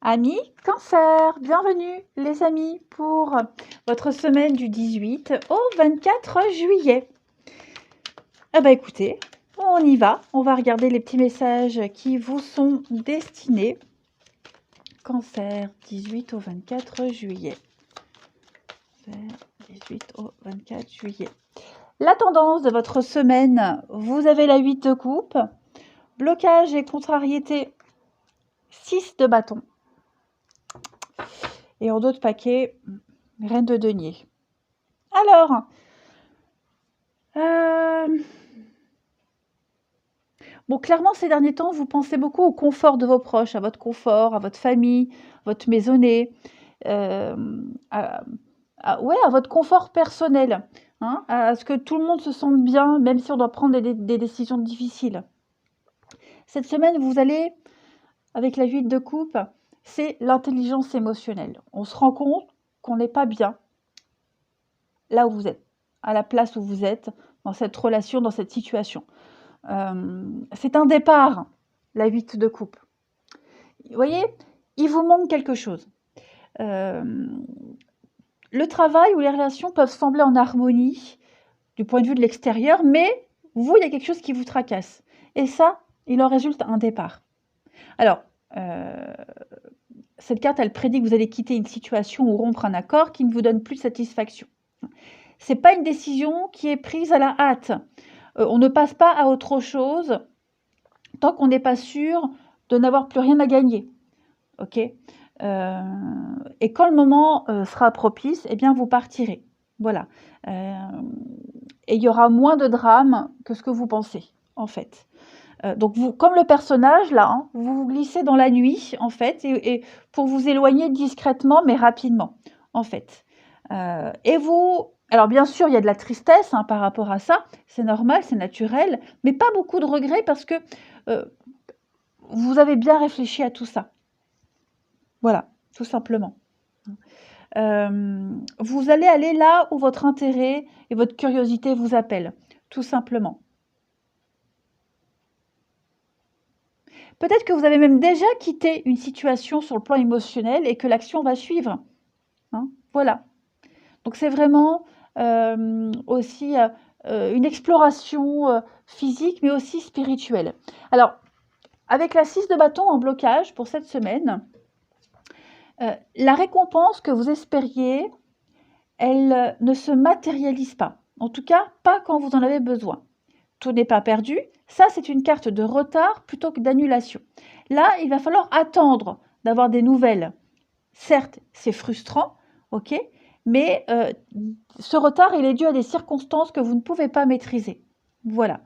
Amis Cancer, bienvenue les amis pour votre semaine du 18 au 24 juillet. Ah bah écoutez, on y va, on va regarder les petits messages qui vous sont destinés. Cancer, 18 au 24 juillet. 18 au 24 juillet. La tendance de votre semaine, vous avez la 8 de coupe, blocage et contrariété, 6 de bâton. Et en d'autres paquets, reine de denier. Alors, bon, clairement, ces derniers temps, vous pensez beaucoup au confort de vos proches, à votre confort, à votre famille, votre maisonnée, à votre confort personnel, hein, à ce que tout le monde se sente bien, même si on doit prendre des décisions difficiles. Cette semaine, vous allez, avec la 8 de coupe, c'est l'intelligence émotionnelle. On se rend compte qu'on n'est pas bien là où vous êtes, à la place où vous êtes, dans cette relation, dans cette situation. C'est un départ, la 8 de coupe. Vous voyez, il vous manque quelque chose. Le travail ou les relations peuvent sembler en harmonie du point de vue de l'extérieur, mais vous, il y a quelque chose qui vous tracasse. Et ça, il en résulte un départ. Alors, cette carte, elle prédit que vous allez quitter une situation ou rompre un accord qui ne vous donne plus de satisfaction. Ce n'est pas une décision qui est prise à la hâte. On ne passe pas à autre chose tant qu'on n'est pas sûr de n'avoir plus rien à gagner. Ok, et quand le moment sera propice, eh bien vous partirez. Voilà. Et il y aura moins de drame que ce que vous pensez, en fait. Donc vous, comme le personnage là, hein, vous vous glissez dans la nuit, en fait, et pour vous éloigner discrètement, mais rapidement, en fait. Et vous, alors bien sûr, il y a de la tristesse hein, par rapport à ça, c'est normal, c'est naturel, mais pas beaucoup de regrets parce que vous avez bien réfléchi à tout ça. Voilà, tout simplement. Vous allez aller là où votre intérêt et votre curiosité vous appellent, tout simplement. Peut-être que vous avez même déjà quitté une situation sur le plan émotionnel et que l'action va suivre. Hein, voilà. Donc c'est vraiment aussi une exploration physique, mais aussi spirituelle. Alors, avec la 6 de bâton en blocage pour cette semaine, la récompense que vous espériez, elle ne se matérialise pas. En tout cas, pas quand vous en avez besoin. Tout n'est pas perdu. Ça, c'est une carte de retard plutôt que d'annulation. Là, il va falloir attendre d'avoir des nouvelles. Certes, c'est frustrant, ok, mais ce retard, il est dû à des circonstances que vous ne pouvez pas maîtriser. Voilà.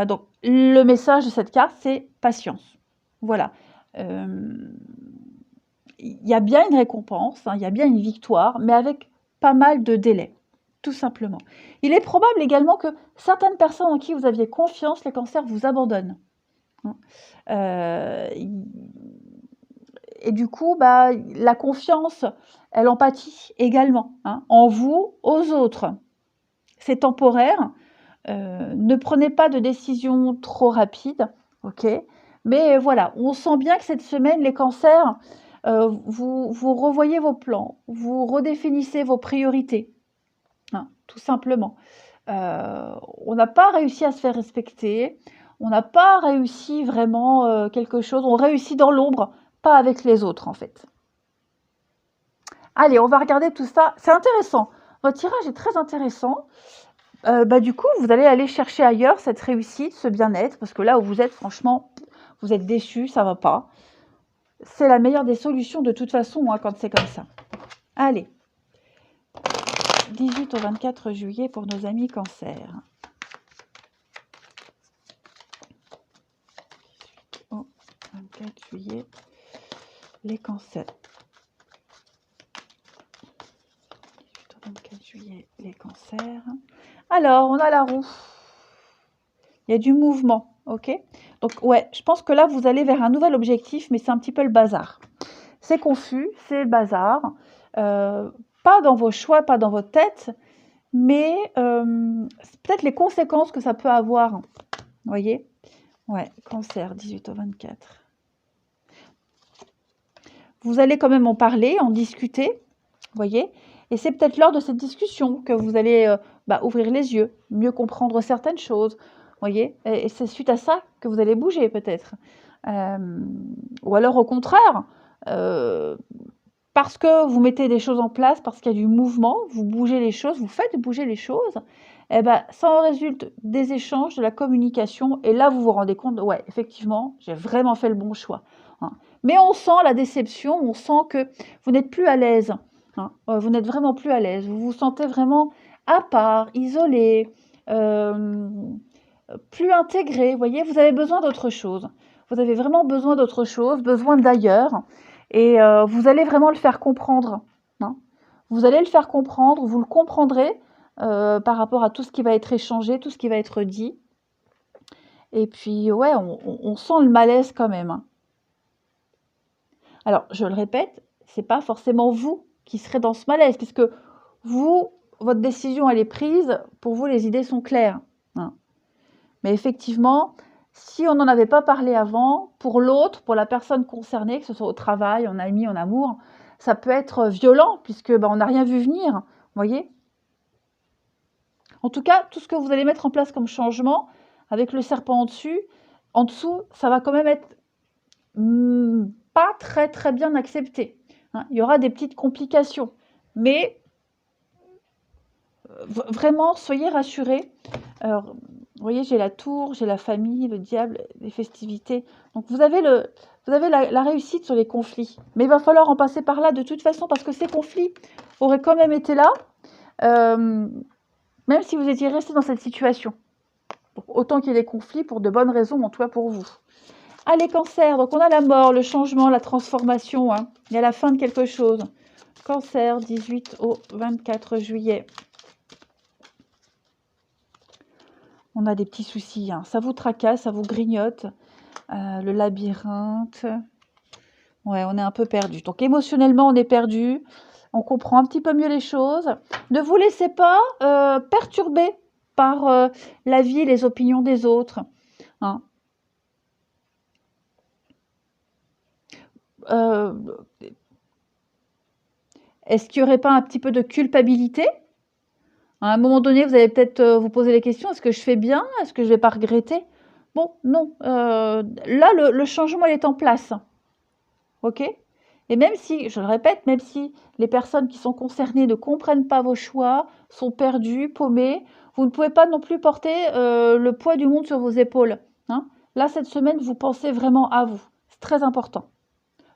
Donc, le message de cette carte, c'est patience. Voilà. Il y a bien une récompense, hein, il y a bien une victoire, mais avec pas mal de délai, tout simplement. Il est probable également que certaines personnes en qui vous aviez confiance, les cancers, vous abandonnent. Et du coup, bah, la confiance, elle en pâtit également, hein, en vous, aux autres. C'est temporaire. Ne prenez pas de décision trop rapide, ok? Mais voilà, on sent bien que cette semaine, les cancers, vous revoyez vos plans, vous redéfinissez vos priorités, hein, tout simplement. On n'a pas réussi à se faire respecter, on n'a pas réussi vraiment quelque chose, on réussit dans l'ombre, pas avec les autres en fait. Allez, on va regarder tout ça, c'est intéressant, votre tirage est très intéressant. Du coup, vous allez aller chercher ailleurs cette réussite, ce bien-être, parce que là où vous êtes, franchement, vous êtes déçus, ça va pas. C'est la meilleure des solutions de toute façon hein, quand c'est comme ça. Allez, 18 au 24 juillet pour nos amis Cancer. 18 au 24 juillet, les Cancers. 18 au 24 juillet, les Cancers. Alors, on a la roue. Il y a du mouvement, ok? Donc, ouais, je pense que là, vous allez vers un nouvel objectif, mais c'est un petit peu le bazar. C'est confus, c'est le bazar. Pas dans vos choix, pas dans votre tête, mais peut-être les conséquences que ça peut avoir. Vous voyez? Ouais, Cancer, 18 au 24. vous allez quand même en parler, en discuter, vous voyez? Et c'est peut-être lors de cette discussion que vous allez, ouvrir les yeux, mieux comprendre certaines choses, vous voyez? Et c'est suite à ça que vous allez bouger peut-être. Ou alors au contraire, heu, parce que vous mettez des choses en place, parce qu'il y a du mouvement, vous bougez les choses, vous faites bouger les choses, et ben, ça en résulte des échanges, de la communication et là, vous vous rendez compte: «Ouais, effectivement, j'ai vraiment fait le bon choix», hein. Mais on sent la déception, on sent que vous n'êtes plus à l'aise, hein, vous n'êtes vraiment plus à l'aise. Vous vous sentez vraiment à part, isolé, plus intégré, vous voyez? Vous avez besoin d'autre chose. Vous avez vraiment besoin d'autre chose, besoin d'ailleurs et vous allez vraiment le faire comprendre, hein. Vous allez le faire comprendre, vous le comprendrez, par rapport à tout ce qui va être échangé, tout ce qui va être dit et puis ouais, on sent le malaise quand même, hein. Alors je le répète, c'est pas forcément vous qui serez dans ce malaise puisque vous, votre décision elle est prise, pour vous les idées sont claires, hein. Mais effectivement, si on n'en avait pas parlé avant, pour l'autre, pour la personne concernée, que ce soit au travail, en ami, en amour, ça peut être violent puisque, on n'a rien vu venir, vous voyez? En tout cas, tout ce que vous allez mettre en place comme changement, avec le serpent en dessous, ça va quand même être, pas très, très bien accepté, hein. Il y aura des petites complications, mais vraiment soyez rassurés. Alors, vous voyez, j'ai la tour, j'ai la famille, le diable, les festivités. Donc vous avez la réussite sur les conflits. Mais il va falloir en passer par là de toute façon parce que ces conflits auraient quand même été là, même si vous étiez resté dans cette situation. Donc, autant qu'il y ait des conflits pour de bonnes raisons, en tout cas pour vous. Allez, Cancer, donc on a la mort, le changement, la transformation, hein. Il y a la fin de quelque chose. Cancer, 18 au 24 juillet. On a des petits soucis, hein. Ça vous tracasse, ça vous grignote. Le labyrinthe. Ouais, on est un peu perdu. Donc émotionnellement, on est perdu. On comprend un petit peu mieux les choses. Ne vous laissez pas perturber par la vie et les opinions des autres, hein. Est-ce qu'il n'y aurait pas un petit peu de culpabilité? À un moment donné, vous allez peut-être vous poser les questions, est-ce que je fais bien? Est-ce que je ne vais pas regretter? Bon, non. Là, le changement il est en place. OK? Et même si, je le répète, même si les personnes qui sont concernées ne comprennent pas vos choix, sont perdues, paumées, vous ne pouvez pas non plus porter, le poids du monde sur vos épaules, hein. Là, cette semaine, vous pensez vraiment à vous. C'est très important.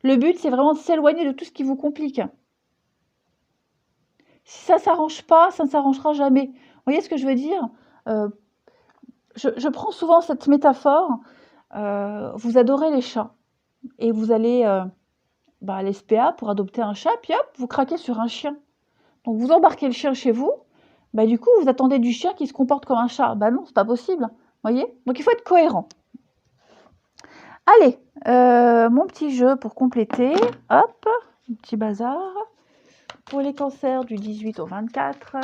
Le but, c'est vraiment de s'éloigner de tout ce qui vous complique. Si ça ne s'arrange pas, ça ne s'arrangera jamais. Vous voyez ce que je veux dire? Je prends souvent cette métaphore, vous adorez les chats et vous allez, à l'SPA pour adopter un chat, puis hop, vous craquez sur un chien. Donc vous embarquez le chien chez vous, du coup, vous attendez du chien qui se comporte comme un chat. Non, c'est pas possible, voyez? Donc il faut être cohérent. Allez, mon petit jeu pour compléter, hop, un petit bazar. Pour les cancers du 18 au 24.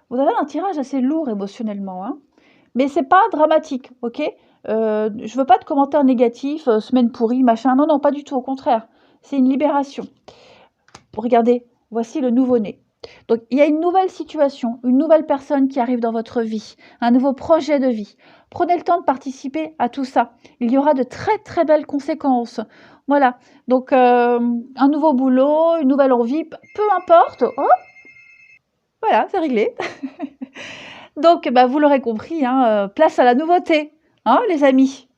Vous avez un tirage assez lourd émotionnellement, hein, mais c'est pas dramatique, OK? Je veux pas de commentaires négatifs, semaine pourrie, machin. Non, non, pas du tout, au contraire. C'est une libération. Regardez, voici le nouveau-né. Donc, il y a une nouvelle situation, une nouvelle personne qui arrive dans votre vie, un nouveau projet de vie. Prenez le temps de participer à tout ça. Il y aura de très, très belles conséquences. Voilà. Donc, un nouveau boulot, une nouvelle envie, peu importe. Oh, voilà, c'est réglé. Donc, vous l'aurez compris, hein, place à la nouveauté, hein, les amis.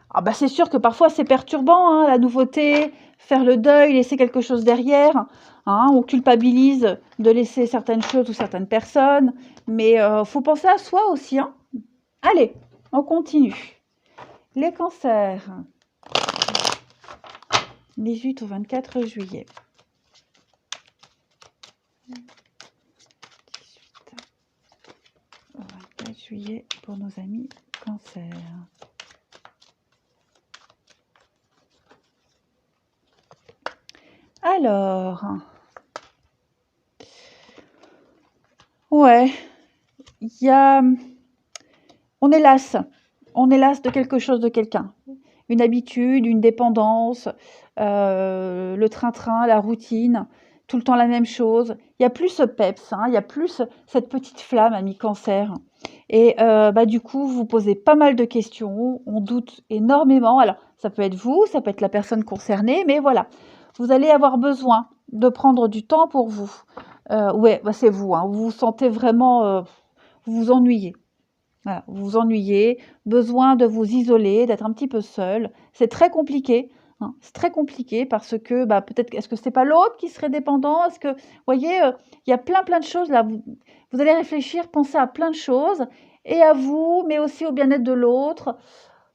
Ah c'est sûr que parfois c'est perturbant, hein, la nouveauté, faire le deuil, laisser quelque chose derrière, hein, on culpabilise de laisser certaines choses ou certaines personnes, mais faut penser à soi aussi, hein. Allez, on continue. Les cancers, 18 au 24 juillet. 18 au 24 juillet pour nos amis cancers. Alors, ouais, il y a, on est las. on est las de quelque chose, de quelqu'un. Une habitude, une dépendance, le train-train, la routine, tout le temps la même chose. Il y a plus ce peps, hein, il y a plus cette petite flamme, ami Cancer. Et du coup, vous posez pas mal de questions, on doute énormément. Alors, ça peut être vous, ça peut être la personne concernée, mais voilà. Vous allez avoir besoin de prendre du temps pour vous. Ouais, c'est vous, hein, vous vous sentez vraiment, vous vous ennuyez. Voilà, vous vous ennuyez, besoin de vous isoler, d'être un petit peu seul. C'est très compliqué, hein, c'est très compliqué parce que, peut-être est-ce que c'est pas l'autre qui serait dépendant? Est-ce que vous voyez, il y a plein de choses là, vous allez réfléchir, penser à plein de choses et à vous, mais aussi au bien-être de l'autre.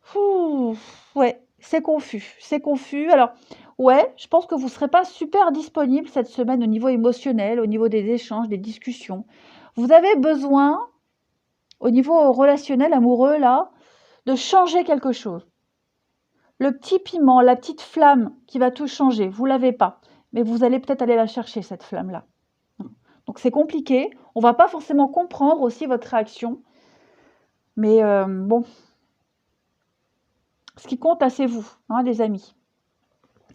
Fou, ouais, c'est confus, c'est confus. Alors, ouais, je pense que vous ne serez pas super disponible cette semaine au niveau émotionnel, au niveau des échanges, des discussions. Vous avez besoin au niveau relationnel, amoureux, là, de changer quelque chose. Le petit piment, la petite flamme qui va tout changer, vous ne l'avez pas. Mais vous allez peut-être aller la chercher, cette flamme-là. Donc c'est compliqué. On ne va pas forcément comprendre aussi votre réaction. Mais bon, ce qui compte là, c'est vous, hein, les amis.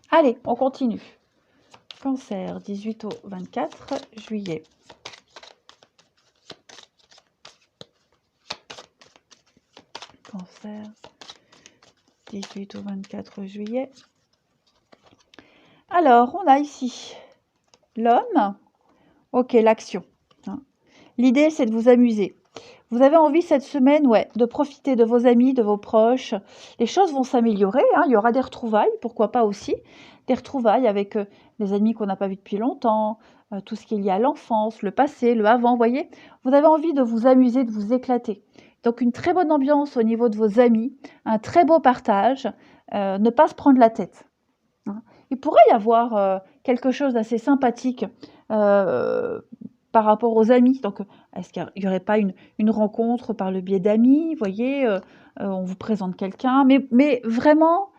Allez, on continue. Cancer, 18 au 24 juillet. Cancer, 18 au 24 juillet. Alors, on a ici l'homme. Ok, l'action. Hein. L'idée, c'est de vous amuser. Vous avez envie cette semaine, ouais, de profiter de vos amis, de vos proches. Les choses vont s'améliorer, hein. Il y aura des retrouvailles, pourquoi pas aussi. Des retrouvailles avec des amis qu'on n'a pas vus depuis longtemps, tout ce qui est lié à l'enfance, le passé, le avant, voyez. Vous avez envie de vous amuser, de vous éclater. Donc une très bonne ambiance au niveau de vos amis, un très beau partage, ne pas se prendre la tête. Hein. Il pourrait y avoir quelque chose d'assez sympathique par rapport aux amis. Donc, est-ce qu'il n'y aurait pas une rencontre par le biais d'amis? Vous voyez, on vous présente quelqu'un. Mais vraiment,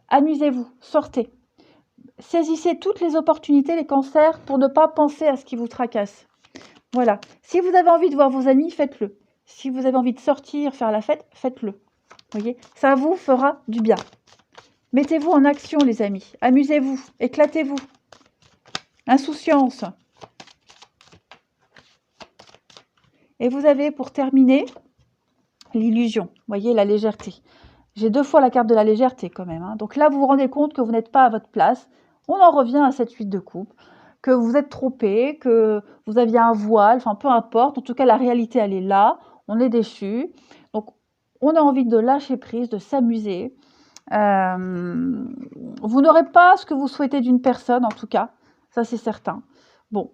amusez-vous, sortez. Saisissez toutes les opportunités, les cancers, pour ne pas penser à ce qui vous tracasse. Voilà. Si vous avez envie de voir vos amis, faites-le. Si vous avez envie de sortir, faire la fête, faites-le. Vous voyez, ça vous fera du bien. Mettez-vous en action, les amis. Amusez-vous, éclatez-vous. Insouciance. Et vous avez, pour terminer, l'illusion. Vous voyez, la légèreté. J'ai 2 fois la carte de la légèreté quand même. Hein. Donc là, vous vous rendez compte que vous n'êtes pas à votre place. On en revient à cette 8 de coupe. Que vous êtes trompé, que vous aviez un voile, enfin peu importe. En tout cas, la réalité, elle est là. On est déçu. Donc, on a envie de lâcher prise, de s'amuser. Vous n'aurez pas ce que vous souhaitez d'une personne, en tout cas. Ça, c'est certain. Bon,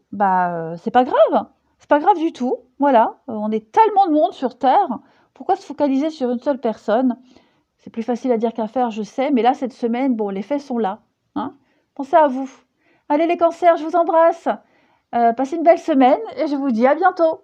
c'est pas grave. C'est pas grave du tout. Voilà, on est tellement de monde sur Terre. Pourquoi se focaliser sur une seule personne? C'est plus facile à dire qu'à faire, je sais. Mais là, cette semaine, bon, les faits sont là. Hein. Pensez à vous. Allez les cancers, je vous embrasse. Passez une belle semaine et je vous dis à bientôt.